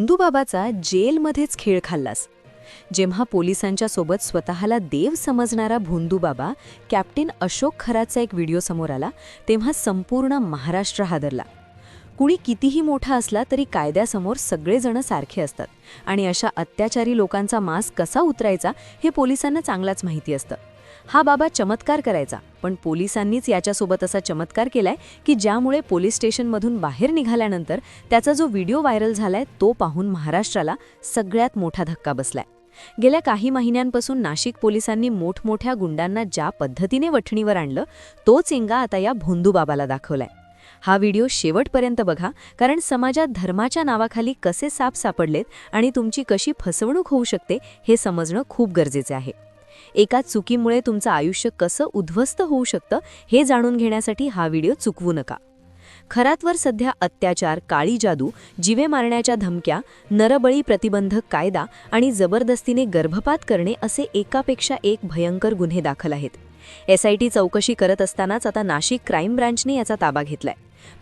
भोंदूबाबाचा जेलमध्येच खेळ खाल्लास. जेव्हा पोलिसांच्या सोबत स्वतःला देव समजणारा भोंदूबाबा कॅप्टन अशोक खरातचा एक व्हिडिओ समोर आला, तेव्हा संपूर्ण महाराष्ट्र हादरला. कुणी कितीही मोठा असला तरी कायद्यासमोर सगळेजण सारखे असतात आणि अशा अत्याचारी लोकांचा मास कसा उतरायचा हे पोलिसांना चांगलाच माहिती असतं. हा बाबा चमत्कार करायचा, पण पोलिसांनीच याच्यासोबत असा चमत्कार केलाय की ज्यामुळे पोलीस स्टेशनमधून बाहेर निघाल्यानंतर त्याचा जो व्हिडिओ व्हायरल झालाय तो पाहून महाराष्ट्राला सगळ्यात मोठा धक्का बसलाय. गेल्या काही महिन्यांपासून नाशिक पोलिसांनी मोठमोठ्या गुंडांना ज्या पद्धतीने वठणीवर आणलं, तोच इंगा आता या भोंदूबाबाला दाखवलाय. हा व्हिडिओ शेवटपर्यंत बघा, कारण समाजात धर्माच्या नावाखाली कसे साप सापडलेत आणि तुमची कशी फसवणूक होऊ शकते हे समजणं खूप गरजेचे आहे. एका चुकीमुळे तुमचं आयुष्य कसं उद्ध्वस्त होऊ शकतं हे जाणून घेण्यासाठी हा व्हिडिओ चुकवू नका. खरातवर सध्या अत्याचार, काळी जादू, जीवे मारण्याच्या धमक्या, नरबळी प्रतिबंधक कायदा आणि जबरदस्तीने गर्भपात करणे असे एकापेक्षा एक भयंकर गुन्हे दाखल आहेत. SIT चौकशी करत असतानाच आता नाशिक क्राईम ब्रांचने याचा ताबा घेतलाय.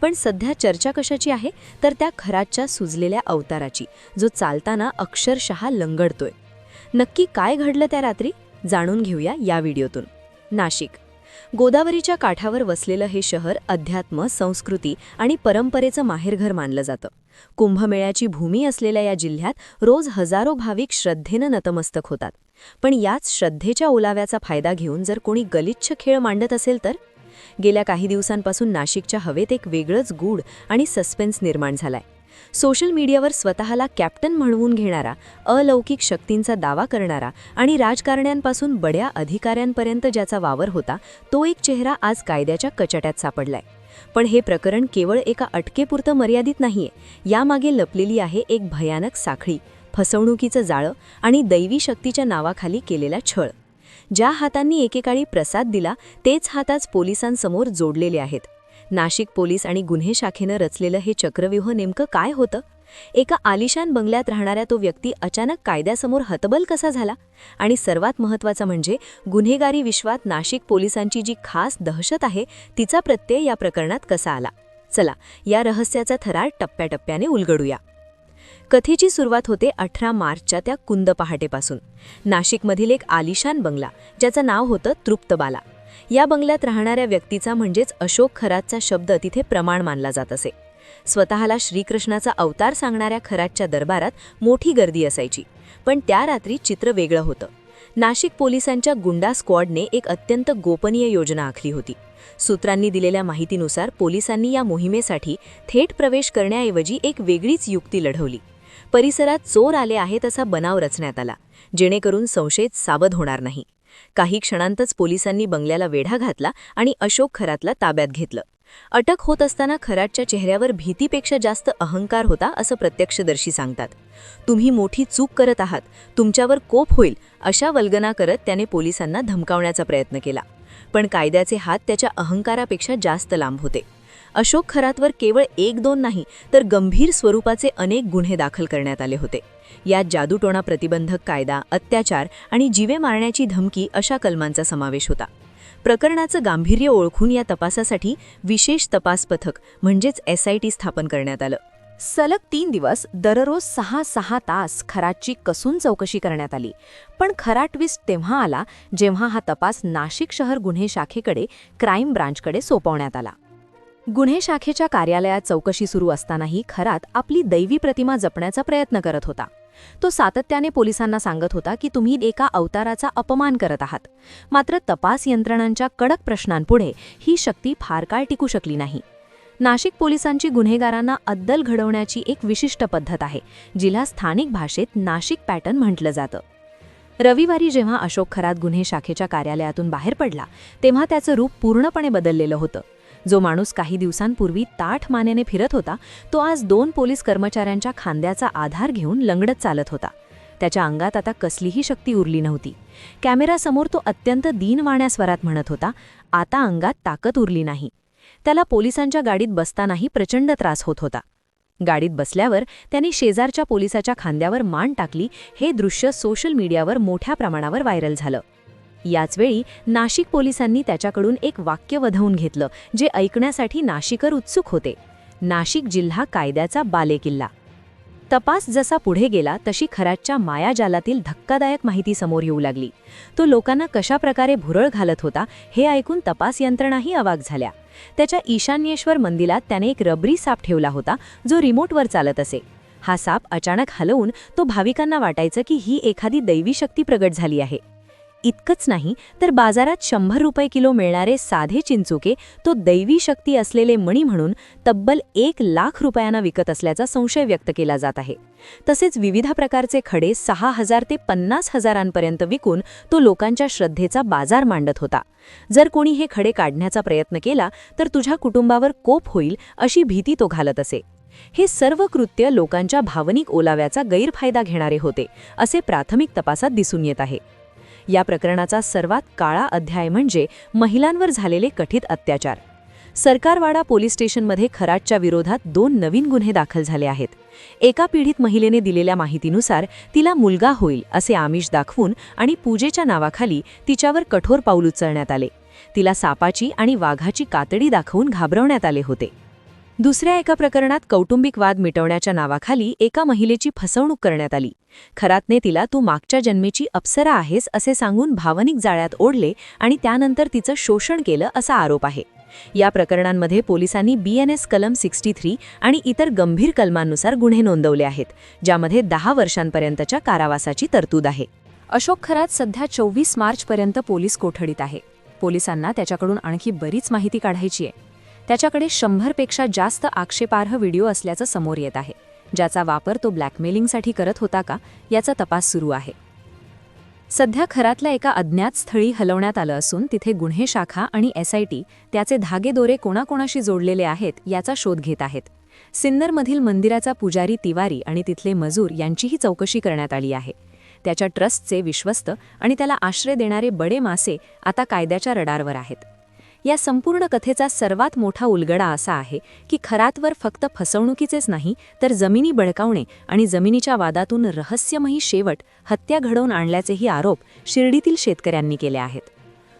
पण सध्या चर्चा कशाची आहे, तर त्या खरातच्या सुजलेल्या अवताराची, जो चालताना अक्षरशः लंगडतोय. नक्की काय घडलं त्या रात्री जाणून घेऊया या व्हिडिओतून. नाशिक गोदावरीच्या काठावर वसलेलं हे शहर अध्यात्म, संस्कृती आणि परंपरेचं माहेरघर मानलं जातं. कुंभमेळ्याची भूमी असलेल्या या जिल्ह्यात रोज हजारो भाविक श्रद्धेनं नतमस्तक होतात. पण याच श्रद्धेच्या ओलाव्याचा फायदा घेऊन जर कोणी गलिच्छ खेळ मांडत असेल तर? गेल्या काही दिवसांपासून नाशिकच्या हवेत एक वेगळंच गूढ आणि सस्पेन्स निर्माण झालाय. सोशल मीडियावर स्वतःला कॅप्टन म्हणवून घेणारा, अलौकिक शक्तींचा दावा करणारा आणि राजकारण्यांपासून बड्या अधिकाऱ्यांपर्यंत ज्याचा वावर होता, तो एक चेहरा आज कायद्याच्या कचाट्यात सापडलाय. पण हे प्रकरण केवळ एका अटकेपुरतं मर्यादित नाहीये. यामागे लपलेली आहे एक भयानक साखळी, फसवणुकीचं जाळं आणि दैवी शक्तीच्या नावाखाली केलेला छळ. ज्या हातांनी एकेकाळी प्रसाद दिला तेच हात आज पोलिसांसमोर जोडलेले आहेत. नाशिक पोलीस आणि गुन्हे शाखेनं रचलेलं हे चक्रव्यूह नेमकं काय होतं? एका आलिशान बंगल्यात राहणाऱ्या तो व्यक्ती अचानक कायद्यासमोर हतबल कसा झाला? आणि सर्वात महत्त्वाचं म्हणजे गुन्हेगारी विश्वात नाशिक पोलिसांची जी खास दहशत आहे, तिचा प्रत्यय या प्रकरणात कसा आला? चला, या रहस्याचा थरार टप्प्याटप्प्याने उलगडूया. कथेची सुरुवात होते 18 मार्चच्या त्या कुंद पहाटेपासून. नाशिकमधील एक आलिशान बंगला, ज्याचं नाव होतं तृप्तबाला. या बंगल्यात राहणाऱ्या व्यक्तीचा म्हणजेच अशोक खरातचा शब्द तिथे प्रमाण मानला जात असे. स्वतःला श्रीकृष्णाचा अवतार सांगणाऱ्या खरातच्या दरबारात मोठी गर्दी असायची. पण त्या रात्री चित्र वेगळं होतं. नाशिक पोलिसांच्या गुंडा स्क्वॉडने एक अत्यंत गोपनीय योजना आखली होती. सूत्रांनी दिलेल्या माहितीनुसार पोलिसांनी या मोहिमेसाठी थेट प्रवेश करण्याऐवजी एक वेगळीच युक्ती लढवली. परिसरात चोर आले आहेत असा बनाव रचण्यात आला, जेणेकरून संशयित सावध होणार नाही. काही क्षणांतच पोलिसांनी बंगल्याला वेढा घातला आणि अशोक खरातला ताब्यात घेतलं. अटक होत असताना खरातच्या चेहऱ्यावर भीतीपेक्षा जास्त अहंकार होता, असं प्रत्यक्षदर्शी सांगतात. तुम्ही मोठी चूक करत आहात, तुमच्यावर कोप होईल, अशा वल्गना करत त्याने पोलिसांना धमकावण्याचा प्रयत्न केला. पण कायद्याचे हात त्याच्या अहंकारापेक्षा जास्त लांब होते. अशोक खरातवर केवळ 1-2 नाही, तर गंभीर स्वरूपाचे अनेक गुन्हे दाखल करण्यात आले होते. यात जादूटोणा प्रतिबंधक कायदा, अत्याचार आणि जीवे मारण्याची धमकी अशा कलमांचा समावेश होता. प्रकरणाचं गांभीर्य ओळखून या तपासासाठी विशेष तपास पथक म्हणजेच SIT स्थापन करण्यात आलं. सलग 3 दिवस दररोज 6-6 तास खरातची कसून चौकशी करण्यात आली. पण खरा ट्विस्ट तेव्हा आला जेव्हा हा तपास नाशिक शहर गुन्हे शाखेकडे, क्राईम ब्रांचकडे सोपवण्यात आला. गुन्हे शाखेच्या कार्यालयात चौकशी सुरू असतानाही खरात आपली दैवी प्रतिमा जपण्याचा प्रयत्न करत होता. तो सातत्याने पोलिसांना सांगत होता की तुम्ही एका अवताराचा अपमान करत आहात. मात्र तपास यंत्रणांच्या कडक प्रश्नांपुढे ही शक्ती फार काळ टिकू शकली नाही. नाशिक पोलिसांची गुन्हेगारांना अद्दल घडवण्याची एक विशिष्ट पद्धत आहे, जिला स्थानिक भाषेत नाशिक पॅटर्न म्हटलं जातं. रविवारी जेव्हा अशोक खरात गुन्हे शाखेच्या कार्यालयातून बाहेर पडला, तेव्हा त्याचं रूप पूर्णपणे बदललेलं होतं. जो माणूस काही दिवसांपूर्वी ताठ मानेने फिरत होता, तो आज 2 पोलीस कर्मचाऱ्यांच्या खांद्याचा आधार घेऊन लंगडत चालत होता. त्याच्या अंगात आता कसलीही शक्ती उरली नव्हती. कॅमेरासमोर तो अत्यंत दीनवाण्या स्वरात म्हणत होता, आता अंगात ताकद उरली नाही. त्याला पोलिसांच्या गाडीत बसतानाही प्रचंड त्रास होत होता. गाडीत बसल्यावर त्यांनी शेजारच्या पोलिसाच्या खांद्यावर मान टाकली. हे दृश्य सोशल मीडियावर मोठ्या प्रमाणावर व्हायरल झालं. याचवेळी नाशिक पोलिसांनी त्याच्याकडून एक वाक्य वधवून घेतलं, जे ऐकण्यासाठी नाशिकर उत्सुक होते. नाशिक जिल्हा कायद्याचा बालेकिल्ला. तपास जसा पुढे गेला तशी खरातच्या मायाजालातील धक्कादायक माहिती समोर येऊ लागली. तो लोकांना कशाप्रकारे भुरळ घालत होता हे ऐकून तपास यंत्रणाही अवाक झाल्या. त्याच्या ईशान्येश्वर मंदिरात त्याने एक रबरी साप ठेवला होता जो रिमोटवर चालत असे. हा साप अचानक हलवून तो भाविकांना वाटायचं की ही एखादी दैवी शक्ती प्रगट झाली आहे. इतकंच नाही तर बाजारात 100 रुपये किलो मिळणारे साधे चिंचुके तो दैवी शक्ती असलेले मणी म्हणून तब्बल 1 लाख रुपयांना विकत असल्याचा संशय व्यक्त केला जात आहे. तसेच विविध प्रकारचे खडे 6,000 ते 50,000 विकून तो लोकांच्या श्रद्धेचा बाजार मांडत होता. जर कोणी हे खडे काढण्याचा प्रयत्न केला तर तुझ्या कुटुंबावर कोप होईल अशी भीती तो घालत असे. हे सर्व कृत्य लोकांच्या भावनिक ओलाव्याचा गैरफायदा घेणारे होते असे प्राथमिक तपासात दिसून येत आहे. या प्रकरणाचा सर्वात काळा अध्याय म्हणजे महिलांवर झालेले कथित अत्याचार. सरकारवाडा पोलीस स्टेशनमध्ये खरातच्या विरोधात 2 नवीन गुन्हे दाखल झाले आहेत. एका पीडित महिलेने दिलेल्या माहितीनुसार तिला मुलगा होईल असे आमिष दाखवून आणि पूजेच्या नावाखाली तिच्यावर कठोर पाऊल उचलण्यात आले. तिला सापाची आणि वाघाची कातडी दाखवून घाबरवण्यात आले होते. दुसऱ्या एका प्रकरणात कौटुंबिक वाद मिटवण्याच्या नावाखाली एका महिलेची फसवणूक करण्यात आली. खरातने तिला तू मागच्या जन्मेची अप्सरा आहेस असे सांगून भावनिक जाळ्यात ओढले आणि त्यानंतर तिचं शोषण केलं असा आरोप आहे. या प्रकरणांमध्ये पोलिसांनी BNS कलम 63 आणि इतर गंभीर कलमांनुसार गुन्हे नोंदवले आहेत, ज्यामध्ये 10 वर्षांपर्यंतच्या कारावासाची तरतूद आहे. अशोक खरात सध्या 24 मार्चपर्यंत पोलीस कोठडीत आहे. पोलिसांना त्याच्याकडून आणखी बरीच माहिती काढायची आहे. त्याच्याकडे 100 पेक्षा जास्त आक्षेपार्ह व्हिडिओ असल्याचं समोर येत आहे, ज्याचा वापर तो ब्लॅकमेलिंगसाठी करत होता का याचा तपास सुरू आहे. सध्या खरातला एका अज्ञात स्थळी हलवण्यात आलं असून तिथे गुन्हे शाखा आणि SIT त्याचे धागेदोरे कोणाकोणाशी जोडलेले आहेत याचा शोध घेत आहेत. सिन्नरमधील मंदिराचा पुजारी तिवारी आणि तिथले मजूर यांचीही चौकशी करण्यात आली आहे. त्याच्या ट्रस्टचे विश्वस्त आणि त्याला आश्रय देणारे बडे मासे आता कायद्याच्या रडारवर आहेत. या संपूर्ण कथेचा सर्वात मोठा उलगडा असा आहे की खरातवर फक्त फसवणुकीचेच नाही तर जमिनी बळकावणे आणि जमिनीच्या वादातून रहस्यमयी शेवट हत्या घडवून आणल्याचेही आरोप शिर्डीतील शेतकऱ्यांनी केले आहेत.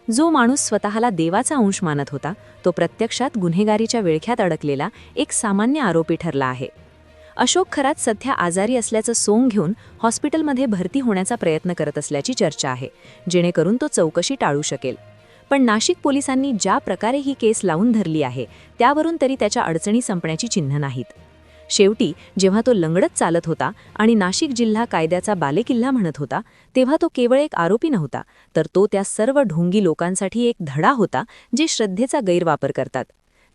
जो माणूस स्वतःला देवाचा अंश मानत होता तो प्रत्यक्षात गुन्हेगारीच्या विळख्यात अडकलेला एक सामान्य आरोपी ठरला आहे. अशोक खरात सध्या आजारी असल्याचं सोंग घेऊन हॉस्पिटलमध्ये भरती होण्याचा प्रयत्न करत असल्याची चर्चा आहे, जेणेकरून तो चौकशी टाळू शकेल. पण नाशिक पोलिसांनी ज्या प्रकारे ही केस लावून धरली आहे त्यावरून तरी त्याच्या अडचणी संपण्याची चिन्ह नाहीत. शेवटी जेव्हा तो लंगडत चालत होता आणि नाशिक जिल्हा कायद्याचा बालेकिल्ला म्हणत होता तेव्हा तो केवळ एक आरोपी नव्हता, तर तो त्या सर्व ढोंगी लोकांसाठी एक धडा होता जे श्रद्धेचा गैरवापर करतात.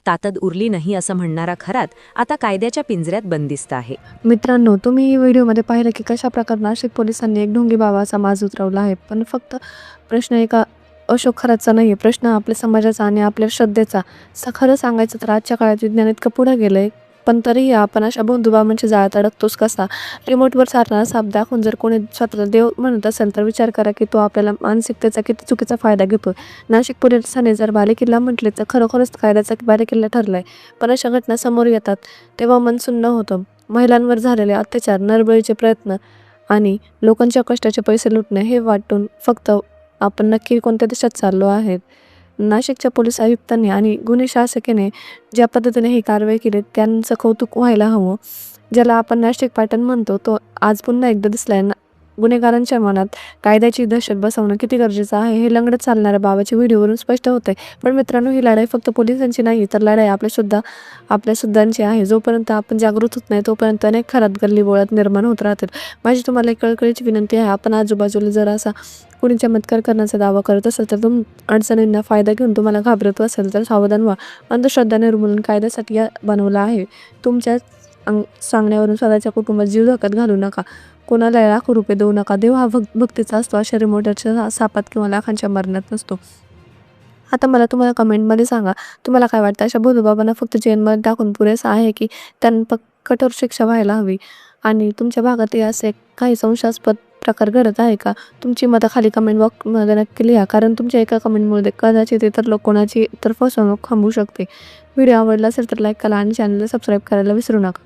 ताकद उरली नाही असं म्हणणारा खरात आता कायद्याच्या पिंजऱ्यात बंदिस्त आहे. मित्रांनो, तुम्ही ही व्हिडिओमध्ये पाहिलं की कशा प्रकारे नाशिक पोलिसांनी एक ढोंगी बाबाचा माज उतरवला आहे. पण फक्त प्रश्न एका अशोक खरातचा नाही आहे, प्रश्न आपल्या समाजाचा आणि आपल्या श्रद्धेचा. खरं सांगायचं तर आजच्या काळात विज्ञान इतकं पुढं गेलं आहे, पण तरीही आपण अशा बंधुबाबांच्या जाळ्यात अडकतोच कसा. रिमोटवर चालणारा साप दाखवून जर कोणी स्वतःला देव म्हणत असेल तर विचार करा की तो आपल्याला मानसिकतेचा किती चुकीचा फायदा घेतो. नाशिक पोलिसांनी जर बालेकिल्ला म्हटले तर खरोखरच कायद्याचा बालेकिल्ला ठरला आहे. पण अशा घटना समोर येतात तेव्हा मन सुन्न होतं. महिलांवर झालेले अत्याचार, नरबळीचे प्रयत्न आणि लोकांच्या कष्टाचे पैसे लुटणे हे वाटून फक्त आपण नक्की कोणत्या देशात चाललो आहेत. नाशिकच्या पोलीस आयुक्तांनी आणि गुन्हे शासकीने ज्या पद्धतीने ही कारवाई केली त्यांचं कौतुक व्हायला हवं. ज्याला आपण नाशिक पॅटर्न म्हणतो तो आज पुन्हा एकदा दिसलाय. गुन्हेगारांच्या मनात कायद्याची दहशत बसवणं किती गरजेचं आहे हे लंगडत चालणाऱ्या बाबाच्या व्हिडिओवरून स्पष्ट होतंय. पण मित्रांनो, ही लढाई फक्त पोलिसांची नाही तर लढाई आपल्या सुद्धांची आहे. जोपर्यंत आपण जागृत होत नाही तोपर्यंत अनेक खरात गल्लीबोळात निर्माण होत राहतील. माझी तुम्हाला एक कळकळीची विनंती आहे, आपण आजूबाजूला जर असा कोणी चमत्कार करण्याचा दावा करत असेल तर अडचणींना फायदा घेऊन तुम्हाला घाबरत असेल तर सावधान व्हा. अंधश्रद्धा निर्मूलन कायद्यासाठी बनवला आहे. तुमच्या सांगण्यावरून स्वतःच्या कुटुंबात जीव धोक्यात घालू नका. कोणाला लाखो रुपये देऊ नका. देव हा भक्तीचा असतो, अशा रिमोटरच्या सापात किंवा लाखांच्या मरणात नसतो. आता मला तुम्हाला कमेंटमध्ये सांगा, तुम्हाला काय वाटतं, अशा भोलूबाबांना फक्त जेलमध्ये टाकून पुरेसं आहे की त्यांना कठोर शिक्षा व्हायला हवी? आणि तुमच्या भागातही असे काही संशयास्पद प्रकार घडत आहे का? तुमची मतं खाली कमेंट बॉक्समध्ये नक्की लिहा, कारण तुमच्या एका कमेंटमुळे कदाचित इतर लोक कोणाची तर फसवणूक थांबवू शकते. व्हिडिओ आवडला असेल तर लाईक करा आणि चॅनलला सबस्क्राईब करायला विसरू नका.